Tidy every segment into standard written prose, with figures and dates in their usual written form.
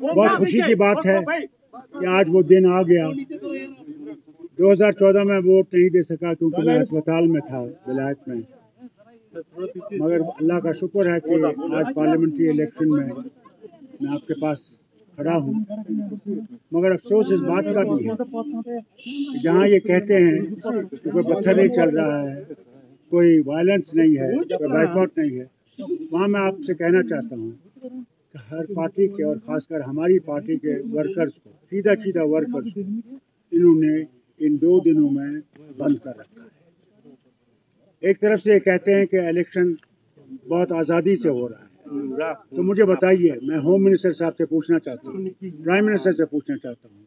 बहुत खुशी की बात है कि आज वो दिन आ गया। 2014 में वोट नहीं दे सका क्योंकि मैं अस्पताल में था विलायत में, मगर अल्लाह का शुक्र है कि आज पार्लियामेंट्री इलेक्शन में मैं आपके पास खड़ा हूँ। मगर अफसोस इस बात का भी है कि जहाँ ये कहते हैं कि कोई पत्थर नहीं चल रहा है, कोई वायलेंस नहीं है, कोई बाइकआउट नहीं है, वहाँ मैं आपसे कहना चाहता हूँ कि हर पार्टी के और ख़ासकर हमारी पार्टी के वर्कर्स को, सीधा वर्कर्स को इन्होंने इन 2 दिनों में बंद कर रखा है। एक तरफ से ये कहते हैं कि इलेक्शन बहुत आज़ादी से हो रहा है, तो मुझे बताइए, मैं होम मिनिस्टर साहब से पूछना चाहता हूँ, प्राइम मिनिस्टर से पूछना चाहता हूँ,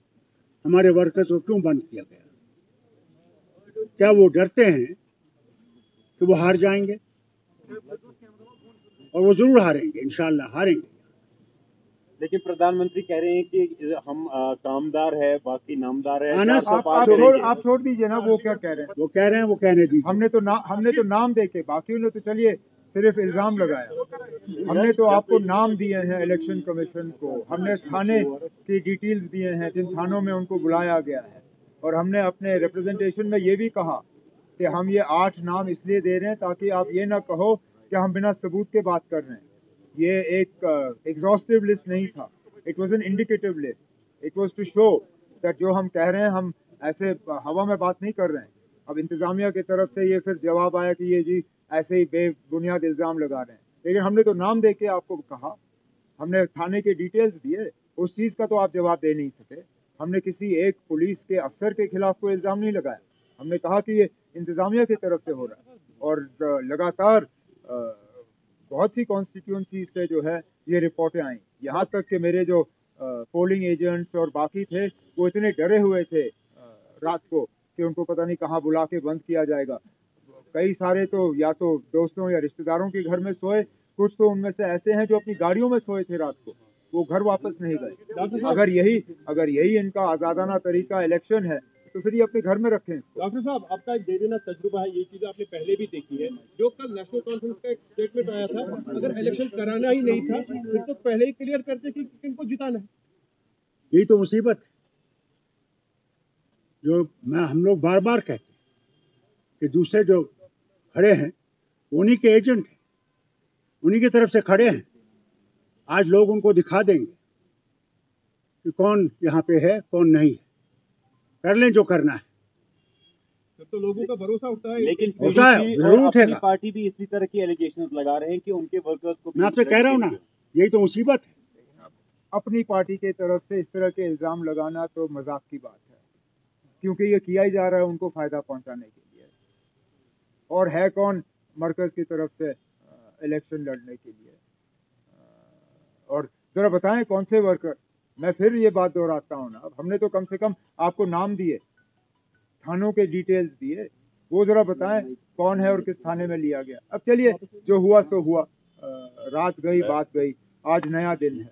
हमारे वर्कर्स को क्यों बंद किया गया? क्या वो डरते हैं कि वो हार जाएंगे? और वो जरूर हारेंगे, इंशाल्लाह हारेंगे। लेकिन प्रधानमंत्री कह रहे हैं कि हम कामदार है, बाकी नामदार है। आप छोड़ दीजिए ना, वो क्या कह रहे हैं? वो कह रहे हैं, वो कहने दीजिए। हमने तो नाम देके, बाकी ने तो चलिए सिर्फ इल्जाम लगाया। हमने तो आपको नाम दिए हैं इलेक्शन कमीशन को, हमने थाने की डिटेल्स दिए हैं जिन थानों में उनको बुलाया गया है, और हमने अपने रिप्रेजेंटेशन में ये भी कहा कि हम ये 8 नाम इसलिए दे रहे हैं ताकि आप ये ना कहो कि हम बिना सबूत के बात कर रहे हैं। ये एक एग्जॉस्टिव लिस्ट नहीं था, it was an indicative list, it was to show that जो हम कह रहे हैं हम ऐसे हवा में बात नहीं कर रहे हैं। अब इंतज़ामिया की तरफ से ये फिर जवाब आया कि ये जी ऐसे ही बेबुनियाद इल्ज़ाम लगा रहे हैं, लेकिन हमने तो नाम दे के आपको कहा, हमने थाने के डिटेल्स दिए, उस चीज़ का तो आप जवाब दे नहीं सके। हमने किसी एक पुलिस के अफसर के खिलाफ कोई इल्ज़ाम नहीं लगाया, हमने कहा कि ये इंतज़ामिया की तरफ से हो रहा है। और लगातार बहुत सी कॉन्स्टिट्यूंसी से जो है ये रिपोर्टें आई, यहाँ तक कि मेरे जो पोलिंग एजेंट्स और बाकी थे वो इतने डरे हुए थे रात को कि उनको पता नहीं कहाँ बुला के बंद किया जाएगा। कई सारे तो या तो दोस्तों या रिश्तेदारों के घर में सोए, कुछ तो उनमें से ऐसे हैं जो अपनी गाड़ियों में सोए थे रात को, वो घर वापस नहीं गए। अगर यही इनका आज़ादाना तरीका इलेक्शन है तो फिर ये अपने घर में रखें इसको। डॉक्टर साहब, आपका एक देना तजुर्बा है, ये चीज़ आपने पहले भी देखी है। जो कल नेशनल कॉन्फ्रेंस का एक स्टेटमेंट आया था, अगर इलेक्शन कराना ही नहीं था फिर तो पहले ही क्लियर करते कि किनको जिताना है। यही तो मुसीबत है जो हम लोग बार बार कहते हैं कि दूसरे जो खड़े हैं उन्हीं के एजेंट हैं, उन्हीं की तरफ से खड़े हैं। आज लोग उनको दिखा देंगे कि कौन यहाँ पे है कौन नहीं है, कर लें जो करना है। तो लोगों का भरोसा उठता है, लेकिन होता है, जरूर उठेगा। पार्टी भी इसी तरह की एलिगेशंस लगा रहे हैं कि उनके वर्कर्स को, मैं आपसे कह रहा हूँ ना, यही तो मुसीबत है। अपनी पार्टी के तरफ से इस तरह के इल्ज़ाम लगाना तो मजाक की बात है, क्योंकि ये किया ही जा रहा है उनको फ़ायदा पहुंचाने के लिए। और है कौन मरकज़ की तरफ से इलेक्शन लड़ने के लिए? और ज़रा बताएं कौन से वर्कर? मैं फिर ये बात दोहराता हूँ ना, हमने तो कम से कम आपको नाम दिए, थानों के डिटेल्स दिए, वो ज़रा बताएं कौन है और किस थाने में लिया गया। अब चलिए जो हुआ सो हुआ, रात गई बात गई, आज नया दिन है।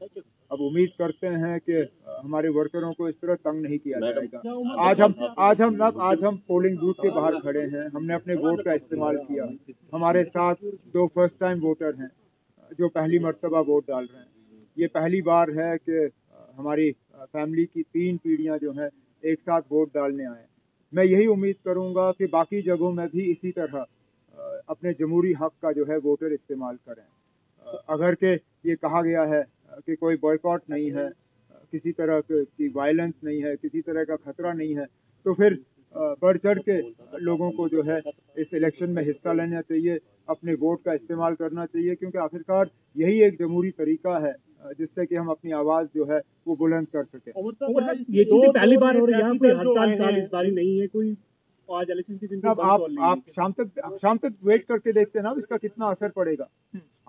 अब उम्मीद करते हैं कि हमारे वर्करों को इस तरह तंग नहीं किया जाएगा। आज हम पोलिंग बूथ के बाहर खड़े हैं, हमने अपने वोट का इस्तेमाल किया। हमारे साथ 2 फर्स्ट टाइम वोटर हैं जो पहली मर्तबा वोट डाल रहे हैं। ये पहली बार है कि हमारी फैमिली की 3 पीढ़ियां जो हैं एक साथ वोट डालने आए। मैं यही उम्मीद करूंगा कि बाकी जगहों में भी इसी तरह अपने जमहूरी हक का जो है वोटर इस्तेमाल करें। अगर के ये कहा गया है कि कोई बॉयकॉट नहीं है, किसी तरह की वायलेंस नहीं है, किसी तरह का खतरा नहीं है, तो फिर बढ़ चढ़ के लोगों को जो है इस इलेक्शन में हिस्सा लेना चाहिए, अपने वोट का इस्तेमाल करना चाहिए, क्योंकि आखिरकार यही एक जमहूरी तरीका है जिससे कि हम अपनी आवाज़ जो है वो बुलंद कर सकें। ये चीज़ पहली बार हो रही है, यहाँ कोई हड़ताल इस बार नहीं है कोई। आज इलेक्शन के दिन अब आप शाम तक वेट करके देखते हैं ना इसका कितना असर पड़ेगा।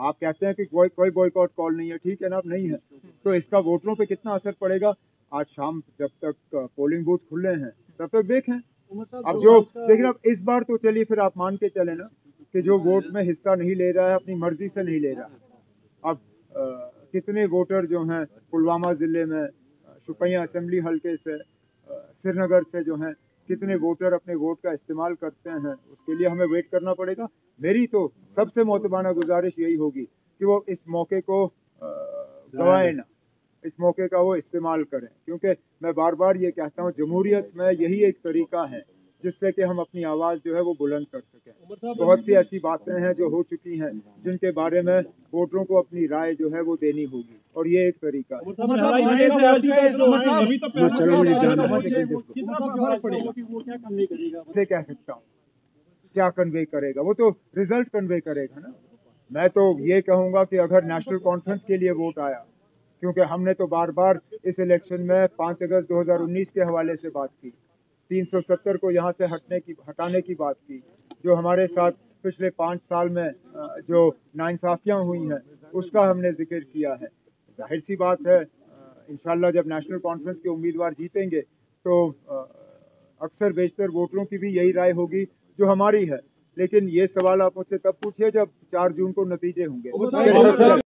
आप कहते हैं कि कोई बॉयकॉट कॉल नहीं है, ठीक है ना, अब नहीं है, तो इसका वोटरों पे कितना असर पड़ेगा? आज शाम जब तक पोलिंग बूथ खुले हैं तब तक देखें। अब जो लेकिन अब इस बार तो चलिए फिर आप मान के चले ना कि जो वोट में हिस्सा नहीं ले रहा है अपनी मर्जी से नहीं ले रहा है। अब कितने वोटर जो हैं पुलवामा ज़िले में, शुपियाँ असेंबली हल्के से, श्रीनगर से जो हैं, कितने वोटर अपने वोट का इस्तेमाल करते हैं, उसके लिए हमें वेट करना पड़ेगा। मेरी तो सबसे मोतबाना गुजारिश यही होगी कि वो इस मौके को गवाए ना, इस मौके का वो इस्तेमाल करें, क्योंकि मैं बार बार ये कहता हूँ जमहूरियत में यही एक तरीका है जिससे कि हम अपनी आवाज़ जो है वो बुलंद कर सकें। बहुत सी ऐसी बातें हैं जो हो चुकी हैं जिनके बारे में वोटरों को अपनी राय जो है वो देनी होगी, और ये एक तरीका है। से कह सकता हूँ क्या कन्वे करेगा, वो तो रिजल्ट कन्वे करेगा ना। मैं तो ये कहूँगा कि अगर नेशनल कॉन्फ्रेंस के लिए वोट आया, क्योंकि हमने तो बार बार इस इलेक्शन में 5 अगस्त 2019 के हवाले से बात की, 370 को यहाँ से हटाने की बात की, जो हमारे साथ पिछले 5 साल में जो नाइंसाफियाँ हुई हैं उसका हमने जिक्र किया है। जाहिर सी बात है इंशाल्लाह जब नेशनल कॉन्फ्रेंस के उम्मीदवार जीतेंगे तो अक्सर बेशतर वोटरों की भी यही राय होगी जो हमारी है, लेकिन ये सवाल आप मुझसे तब पूछिए जब 4 जून को नतीजे होंगे।